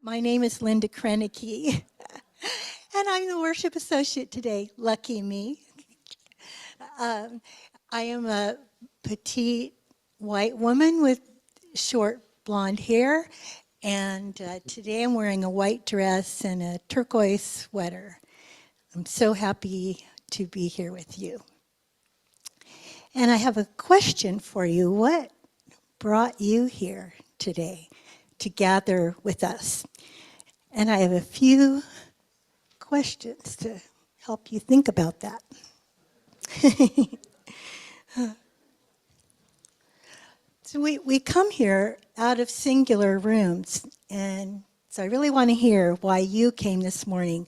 My name is Linda Krenicki, and I'm the worship associate today. Lucky me. I am a petite white woman with short blonde hair, and today I'm wearing a white dress and a turquoise sweater. I'm so happy to be here with you. And I have a question for you. What brought you here today to gather with us? And I have a few questions to help you think about that. So we come here out of singular rooms, and so I really want to hear why you came this morning.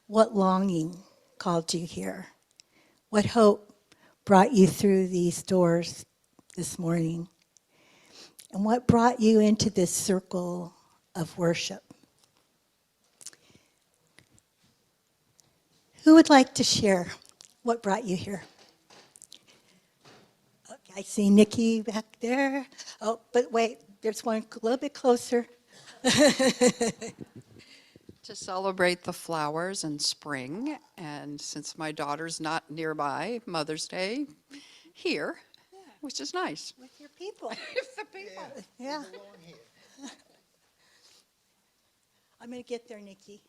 What longing called you here? What hope brought you through these doors this morning? And what brought you into this circle of worship? Who would like to share what brought you here? Okay, I see Nikki back there. Oh, but wait, there's one a little bit closer. To celebrate the flowers and spring, and since my daughter's not nearby, Mother's Day here, which is nice. With your people. With the people. Yeah. I'm going to get there, Nikki.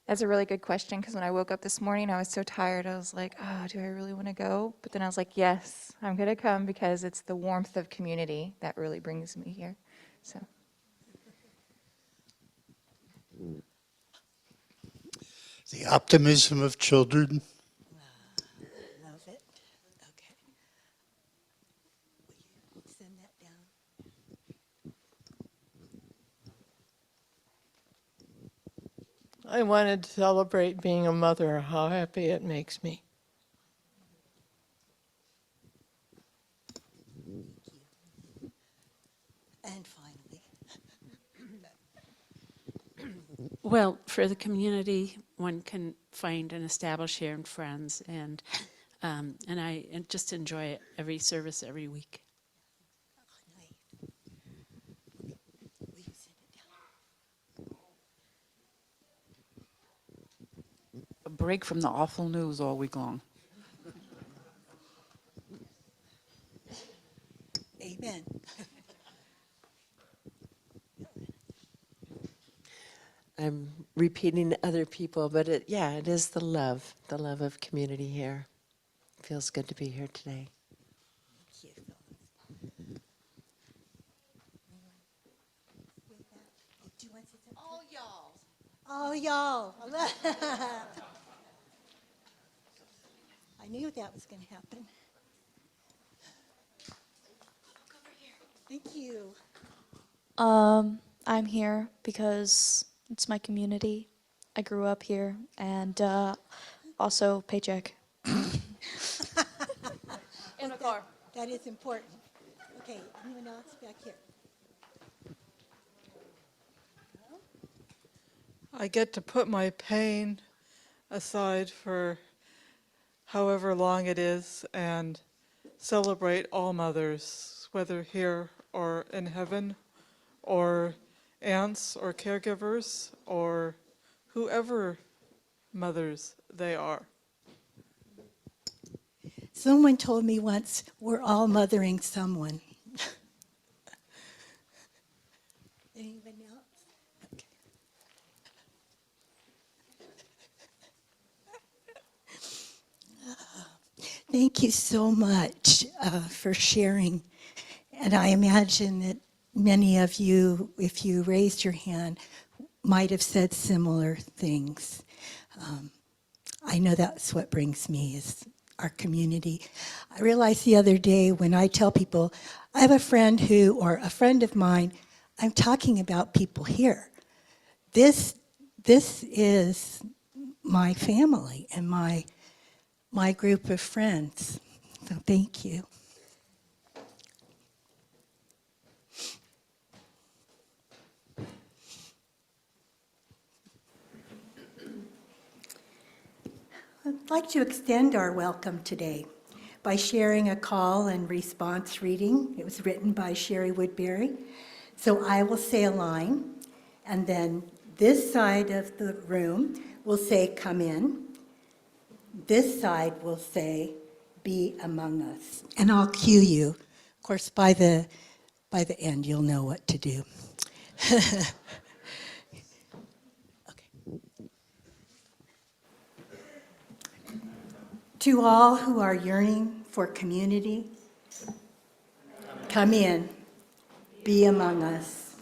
That's a really good question, because when I woke up this morning, I was so tired. I was like, oh, do I really want to go? But then I was like, yes, I'm going to come because it's the warmth of community that really brings me here. So. The optimism of children. Love it. Okay. Will you send that down? I wanted to celebrate being a mother, how happy it makes me. And finally. Well, for the community, one can find and establish here and friends, and I just enjoy it every service every week. Will you send it down? A break from the awful news all week long. Amen. I'm repeating other people, but it is the love of community here. It feels good to be here today. Thank you. Do you want to say something? All y'all. Oh, y'all. I knew that was going to happen. Thank you. I'm here because it's my community. I grew up here, and also paycheck. In a car. That is important. Okay, anyone else back here? I get to put my pain aside for however long it is and celebrate all mothers, whether here or in heaven, or aunts or caregivers, or whoever mothers they are. Someone told me once, we're all mothering someone. Anyone else? Okay. Thank you so much for sharing. And I imagine that many of you, if you raised your hand, might have said similar things. I know that's what brings me is our community. I realized the other day when I tell people, I have a friend who, or a friend of mine, I'm talking about people here. This is my family and my group of friends. So thank you. I'd like to extend our welcome today by sharing a call and response reading. It was written by Sherry Woodbury. So I will say a line, and then this side of the room will say, come in. This side will say, be among us. And I'll cue you. Of course, by the end, you'll know what to do. Okay. To all who are yearning for community, come in, be among us.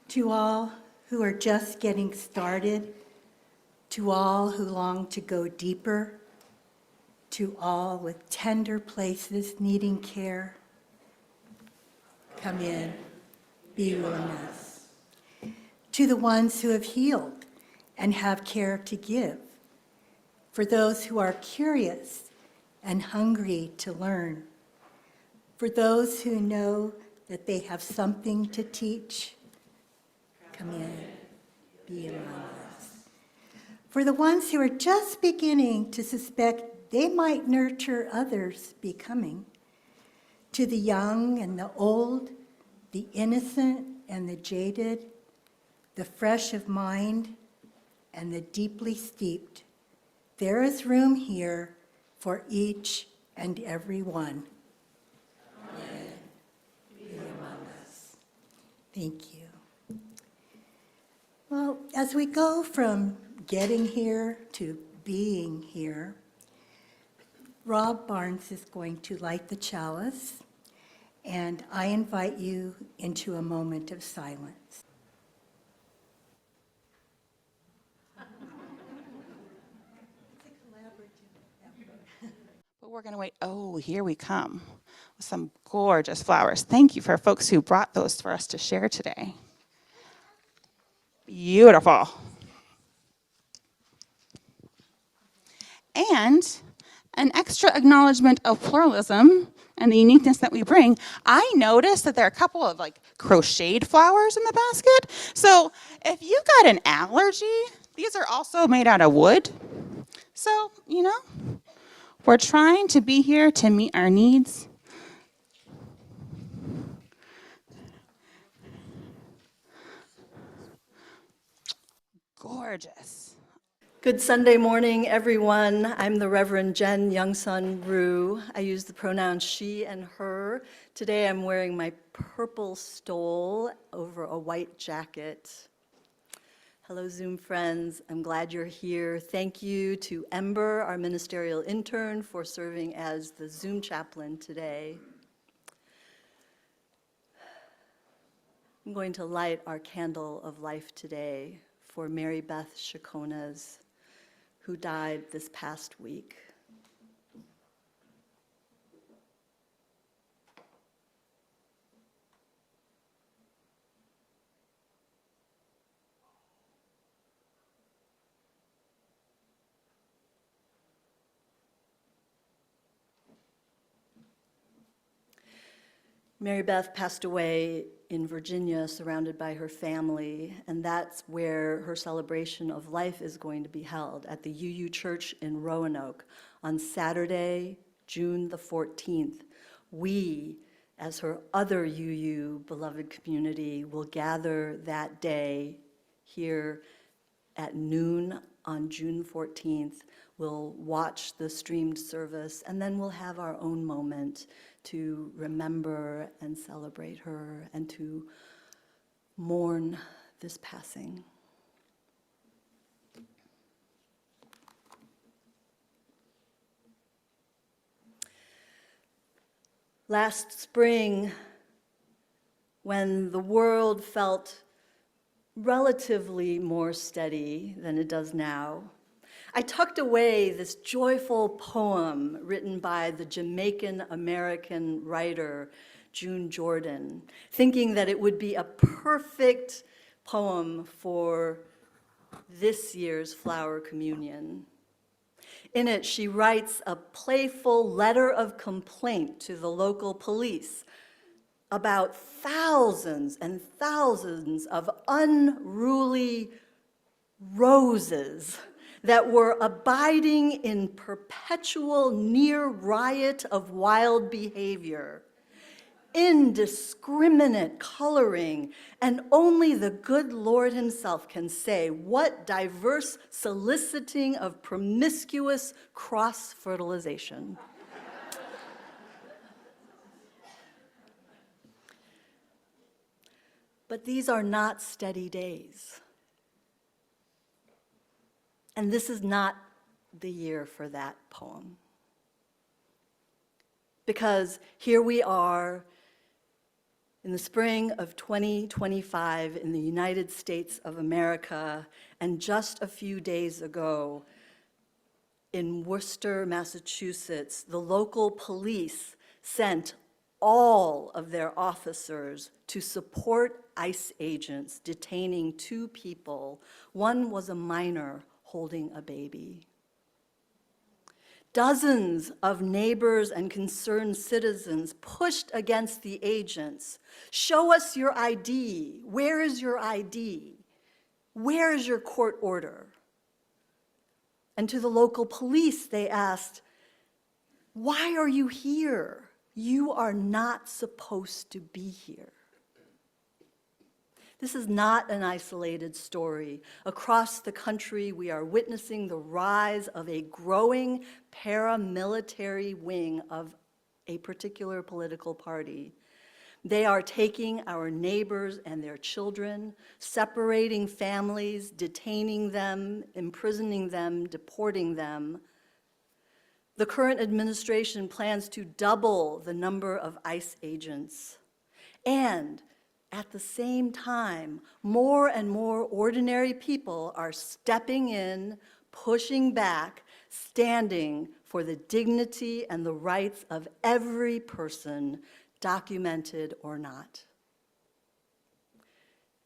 To all who are just getting started, to all who long to go deeper, to all with tender places needing care, come in, be among us. To the ones who have healed and have care to give, for those who are curious and hungry to learn, for those who know that they have something to teach, come in, be among us. For the ones who are just beginning to suspect they might nurture others becoming, to the young and the old, the innocent and the jaded, the fresh of mind and the deeply steeped, there is room here for each and every one. Amen. Be among us. Thank you. Well, as we go from getting here to being here, Rob Barnes is going to light the chalice, and I invite you into a moment of silence. But we're going to wait. Oh, here we come with some gorgeous flowers. Thank you for folks who brought those for us to share today. Beautiful. And an extra acknowledgement of pluralism and the uniqueness that we bring. I noticed that there are a couple of crocheted flowers in the basket. So if you've got an allergy, these are also made out of wood. So, we're trying to be here to meet our needs. Gorgeous. Good Sunday morning, everyone. I'm the Reverend Jen Youngsun Rue. I use the pronouns she and her. Today I'm wearing my purple stole over a white jacket. Hello, Zoom friends. I'm glad you're here. Thank you to Ember, our ministerial intern, for serving as the Zoom chaplain today. I'm going to light our candle of life today for Mary Beth Chaconas, who died this past week. Mary Beth passed away in Virginia, surrounded by her family, and that's where her celebration of life is going to be held, at the UU Church in Roanoke on Saturday, June the 14th. We, as her other UU beloved community, will gather that day here at noon on June 14th. We'll watch the streamed service, and then we'll have our own moment to remember and celebrate her and to mourn this passing. Last spring, when the world felt relatively more steady than it does now, I tucked away this joyful poem written by the Jamaican-American writer June Jordan, thinking that it would be a perfect poem for this year's Flower Communion. In it, she writes a playful letter of complaint to the local police about thousands and thousands of unruly roses that were abiding in perpetual near riot of wild behavior. indiscriminate coloring, and only the good Lord himself can say what diverse soliciting of promiscuous cross-fertilization. But these are not steady days. And this is not the year for that poem. Because here we are in the spring of 2025 in the United States of America, and just a few days ago in Worcester, Massachusetts, the local police sent all of their officers to support ICE agents detaining 2 people. One was a minor holding a baby. Dozens of neighbors and concerned citizens pushed against the agents. Show us your ID. Where is your ID? Where is your court order? And to the local police, they asked, why are you here? You are not supposed to be here. This is not an isolated story. Across the country, we are witnessing the rise of a growing paramilitary wing of a particular political party. They are taking our neighbors and their children, separating families, detaining them, imprisoning them, deporting them. The current administration plans to double the number of ICE agents. And at the same time, more and more ordinary people are stepping in, pushing back, standing for the dignity and the rights of every person, documented or not.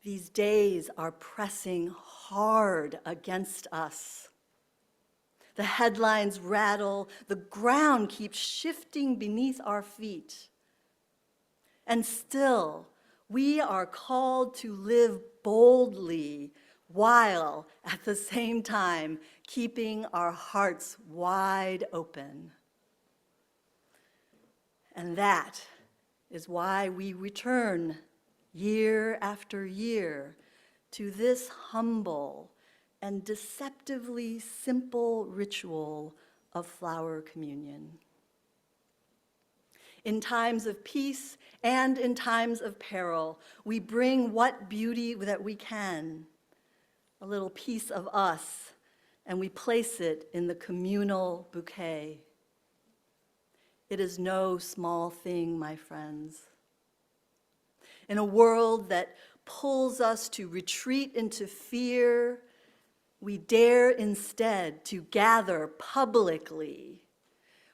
These days are pressing hard against us. The headlines rattle, the ground keeps shifting beneath our feet. And still, we are called to live boldly while at the same time keeping our hearts wide open. And that is why we return year after year to this humble and deceptively simple ritual of flower communion. In times of peace and in times of peril, we bring what beauty that we can, a little piece of us, and we place it in the communal bouquet. It is no small thing, my friends. In a world that pulls us to retreat into fear, we dare instead to gather publicly.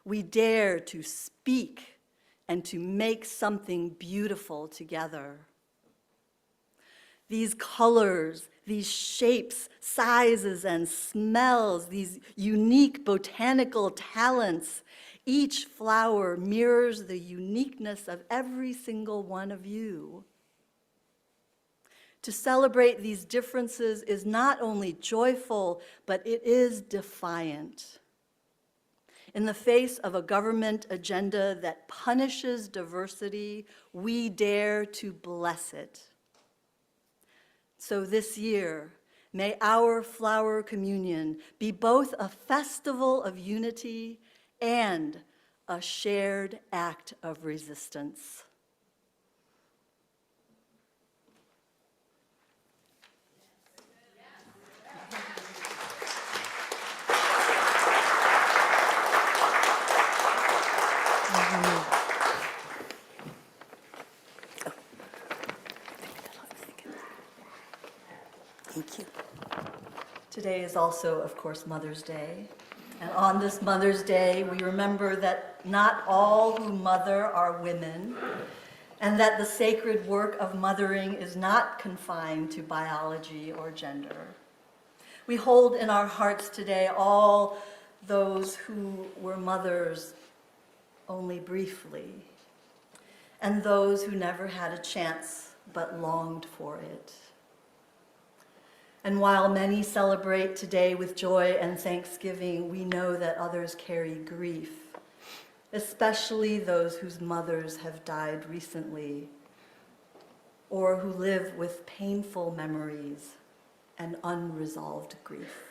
We dare to speak and to make something beautiful together. These colors, these shapes, sizes, and smells, these unique botanical talents, each flower mirrors the uniqueness of every single one of you. To celebrate these differences is not only joyful, but it is defiant. In the face of a government agenda that punishes diversity, we dare to bless it. So this year, may our flower communion be both a festival of unity and a shared act of resistance. Thank you. Today is also, of course, Mother's Day. And on this Mother's Day, we remember that not all who mother are women, and that the sacred work of mothering is not confined to biology or gender. We hold in our hearts today all those who were mothers only briefly, and those who never had a chance but longed for it. And while many celebrate today with joy and thanksgiving, we know that others carry grief especially those whose mothers have died recently or who live with painful memories and unresolved grief.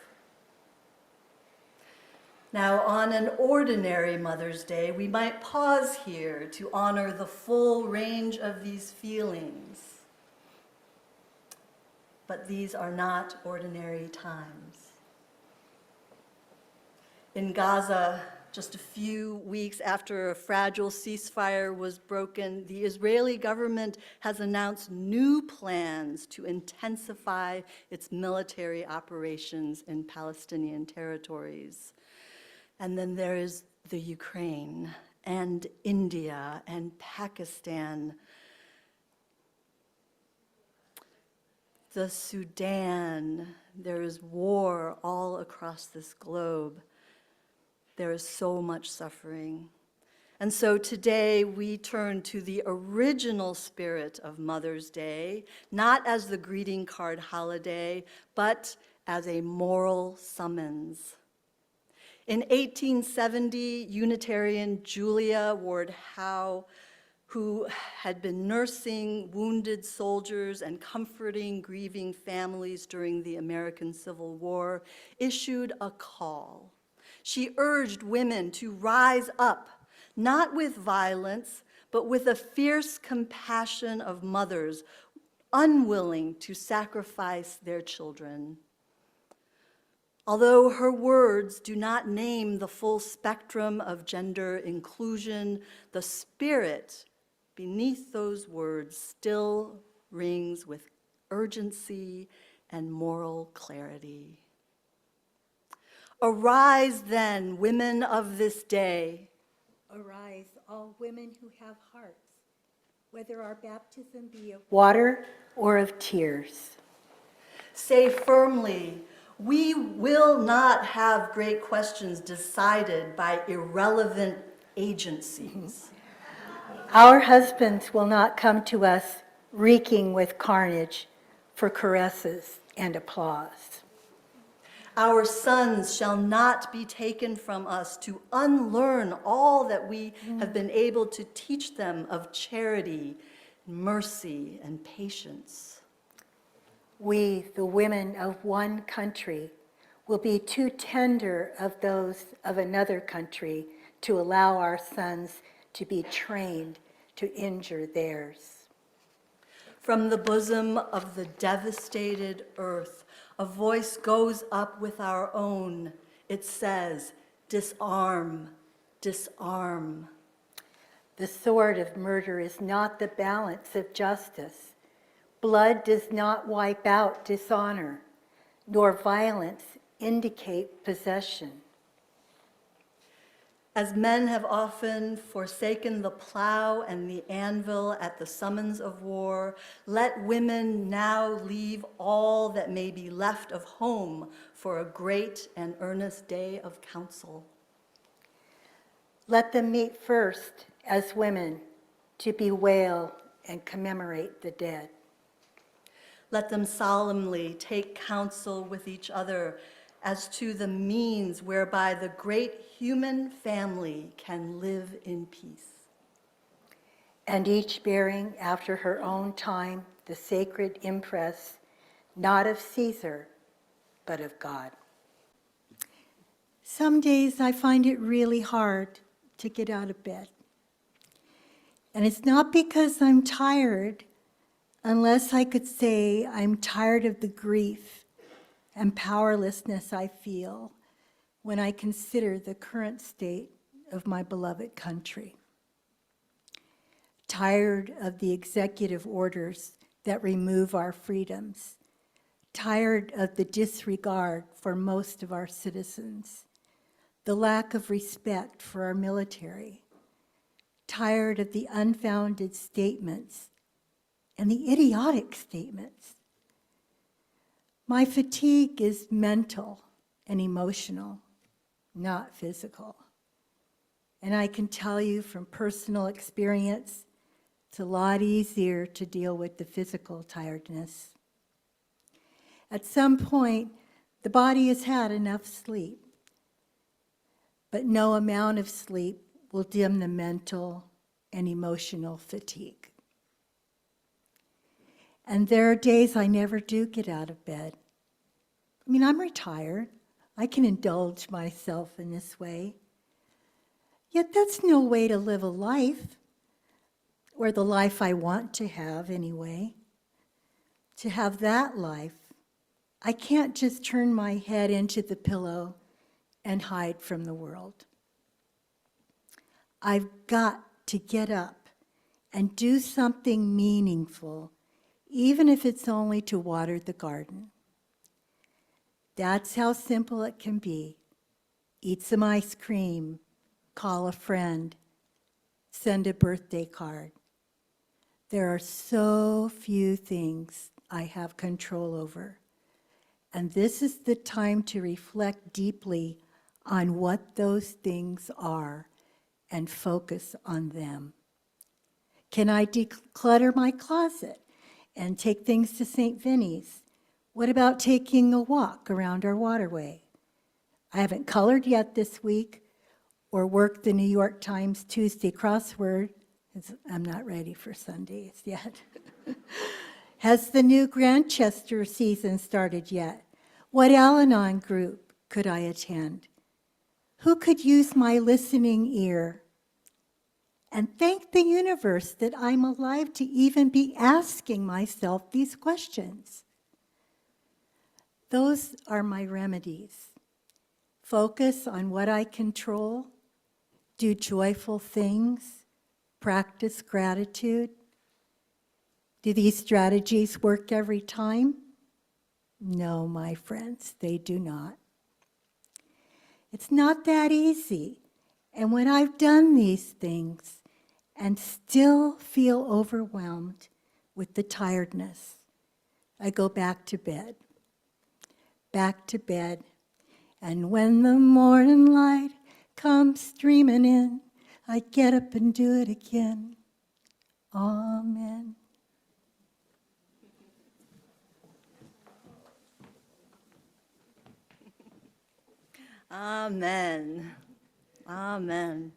Now, on an ordinary Mother's Day, we might pause here to honor the full range of these feelings. But these are not ordinary times. In Gaza, just a few weeks after a fragile ceasefire was broken, the Israeli government has announced new plans to intensify its military operations in Palestinian territories. And then there is the Ukraine and India and Pakistan, the Sudan. There is war all across this globe. There is so much suffering. And so today we turn to the original spirit of Mother's Day, not as the greeting card holiday, but as a moral summons. In 1870, Unitarian Julia Ward Howe, who had been nursing wounded soldiers and comforting grieving families during the American Civil War, issued a call. She urged women to rise up, not with violence, but with a fierce compassion of mothers unwilling to sacrifice their children. Although her words do not name the full spectrum of gender inclusion, the spirit beneath those words still rings with urgency and moral clarity. Arise then, women of this day. Arise, all women who have hearts, whether our baptism be of water or of tears. Say firmly, we will not have great questions decided by irrelevant agencies. Our husbands will not come to us reeking with carnage for caresses and applause. Our sons shall not be taken from us to unlearn all that we have been able to teach them of charity, mercy, and patience. We, the women of one country, will be too tender of those of another country to allow our sons to be trained to injure theirs. From the bosom of the devastated earth, a voice goes up with our own. It says, disarm, disarm. The sword of murder is not the balance of justice. Blood does not wipe out dishonor, nor violence indicate possession. As men have often forsaken the plow and the anvil at the summons of war, let women now leave all that may be left of home for a great and earnest day of counsel. Let them meet first as women to bewail and commemorate the dead. Let them solemnly take counsel with each other as to the means whereby the great human family can live in peace. And each bearing after her own time the sacred impress, not of Caesar, but of God. Some days I find it really hard to get out of bed. And it's not because I'm tired, unless I could say I'm tired of the grief and powerlessness I feel when I consider the current state of my beloved country. Tired of the executive orders that remove our freedoms. Tired of the disregard for most of our citizens. The lack of respect for our military. Tired of the unfounded statements and the idiotic statements. My fatigue is mental and emotional, not physical. And I can tell you from personal experience, it's a lot easier to deal with the physical tiredness. At some point, the body has had enough sleep, but no amount of sleep will dim the mental and emotional fatigue. And there are days I never do get out of bed. I mean, I'm retired. I can indulge myself in this way. Yet that's no way to live a life, or the life I want to have anyway. To have that life, I can't just turn my head into the pillow and hide from the world. I've got to get up and do something meaningful, even if it's only to water the garden. That's how simple it can be. Eat some ice cream, call a friend, send a birthday card. There are so few things I have control over. And this is the time to reflect deeply on what those things are and focus on them. Can I declutter my closet and take things to St. Vinny's? What about taking a walk around our waterway? I haven't colored yet this week or worked the New York Times Tuesday crossword. I'm not ready for Sundays yet. Has the new Grantchester season started yet? What Al-Anon group could I attend? Who could use my listening ear? And thank the universe that I'm alive to even be asking myself these questions. Those are my remedies. Focus on what I control, do joyful things, practice gratitude. Do these strategies work every time? No, my friends, they do not. It's not that easy. And when I've done these things and still feel overwhelmed with the tiredness, I go back to bed. Back to bed. And when the morning light comes streaming in, I get up and do it again. Amen. Amen. Amen.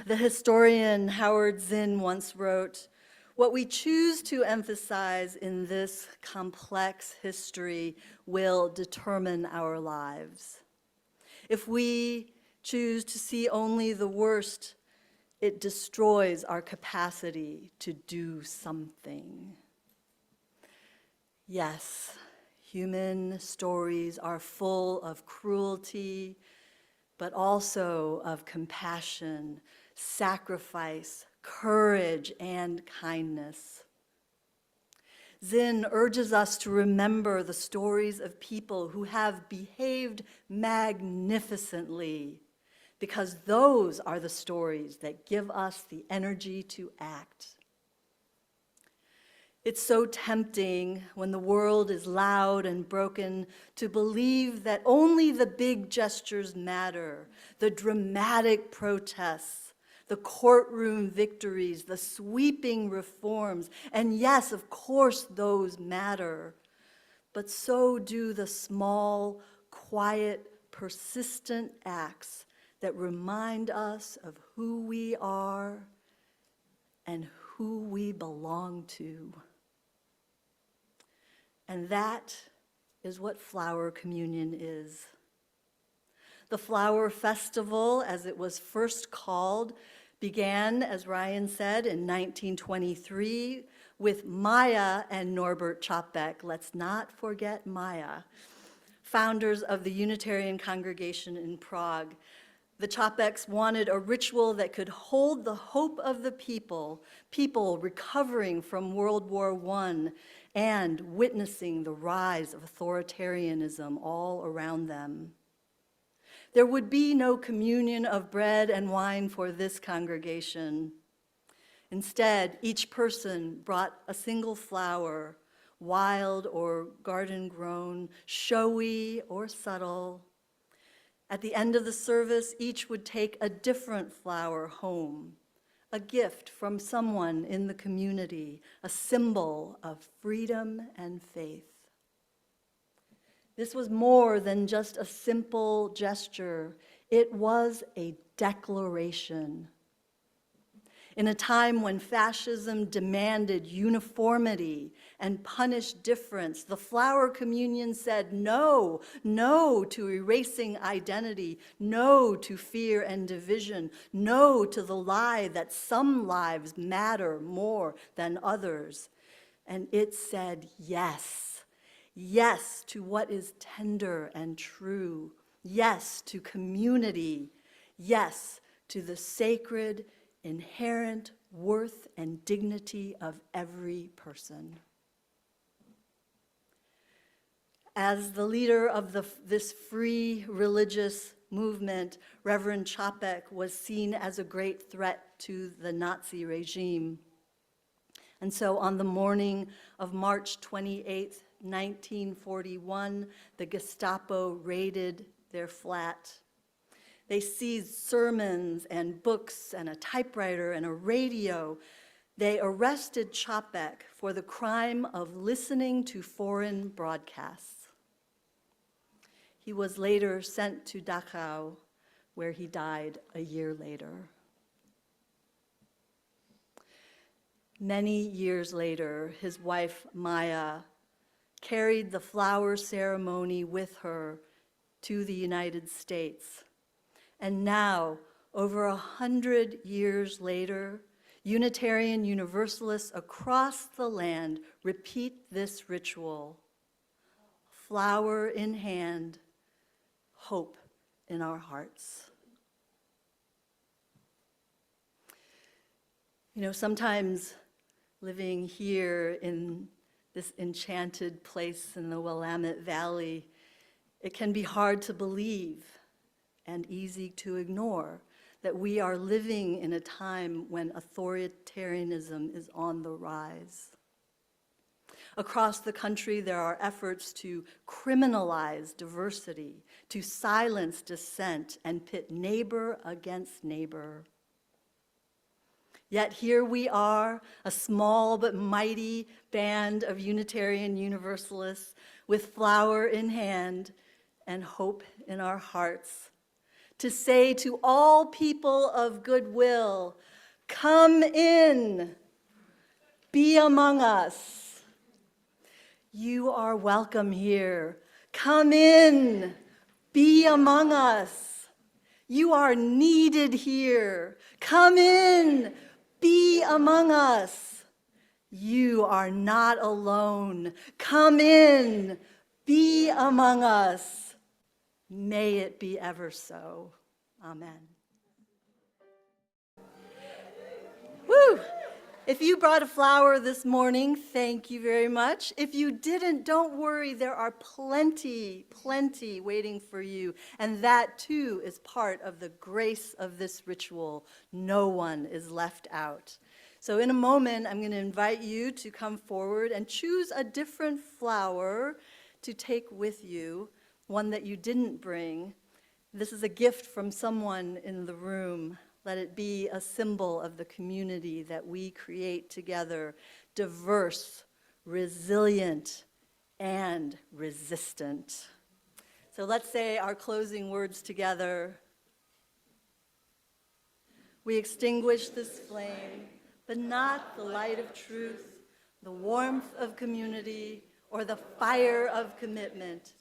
The historian Howard Zinn once wrote, "What we choose to emphasize in this complex history will determine our lives. If we choose to see only the worst, it destroys our capacity to do something." Yes, human stories are full of cruelty, but also of compassion, sacrifice, courage, and kindness. Zinn urges us to remember the stories of people who have behaved magnificently, because those are the stories that give us the energy to act. It's so tempting when the world is loud and broken to believe that only the big gestures matter, the dramatic protests, the courtroom victories, the sweeping reforms. And yes, of course, those matter. But so do the small, quiet, persistent acts that remind us of who we are and who we belong to. And that is what Flower Communion is. The Flower Festival, as it was first called, began, as Ryan said, in 1923 with Maya and Norbert Čapek. Let's not forget Maya, founders of the Unitarian congregation in Prague. The Čapeks wanted a ritual that could hold the hope of the people recovering from World War I and witnessing the rise of authoritarianism all around them. There would be no communion of bread and wine for this congregation. Instead, each person brought a single flower, wild or garden grown, showy or subtle. At the end of the service, each would take a different flower home, a gift from someone in the community, a symbol of freedom and faith. This was more than just a simple gesture. It was a declaration. In a time when fascism demanded uniformity and punished difference, the flower communion said no, no to erasing identity, no to fear and division, no to the lie that some lives matter more than others. And it said yes, yes to what is tender and true, yes to community, yes to the sacred, inherent worth and dignity of every person. As the leader of this free religious movement, Reverend Čapek was seen as a great threat to the Nazi regime. And so on the morning of March 28, 1941, the Gestapo raided their flat. They seized sermons and books and a typewriter and a radio. They arrested Čapek for the crime of listening to foreign broadcasts. He was later sent to Dachau, where he died a year later. Many years later, his wife, Maya, carried the flower ceremony with her to the United States. And now, over 100 years later, Unitarian Universalists across the land repeat this ritual. Flower in hand, hope in our hearts. You know, sometimes living here in this enchanted place in the Willamette Valley, it can be hard to believe and easy to ignore that we are living in a time when authoritarianism is on the rise. Across the country, there are efforts to criminalize diversity, to silence dissent, and pit neighbor against neighbor. Yet here we are, a small but mighty band of Unitarian Universalists with flower in hand and hope in our hearts, to say to all people of goodwill, come in, be among us. You are welcome here. Come in, be among us. You are needed here. Come in, be among us. You are not alone. Come in, be among us. May it be ever so. Amen. Woo! If you brought a flower this morning, thank you very much. If you didn't, don't worry. There are plenty waiting for you. And that too is part of the grace of this ritual. No one is left out. So in a moment, I'm going to invite you to come forward and choose a different flower to take with you, one that you didn't bring. This is a gift from someone in the room. Let it be a symbol of the community that we create together, diverse, resilient, and resistant. So let's say our closing words together. We extinguish this flame, but not the light of truth, the warmth of community, or the fire of commitment.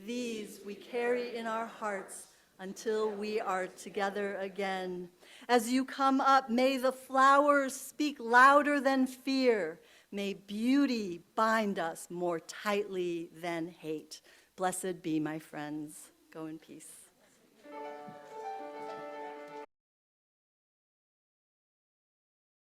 These we carry in our hearts until we are together again. As you come up, may the flowers speak louder than fear. May beauty bind us more tightly than hate. Blessed be, my friends. Go in peace.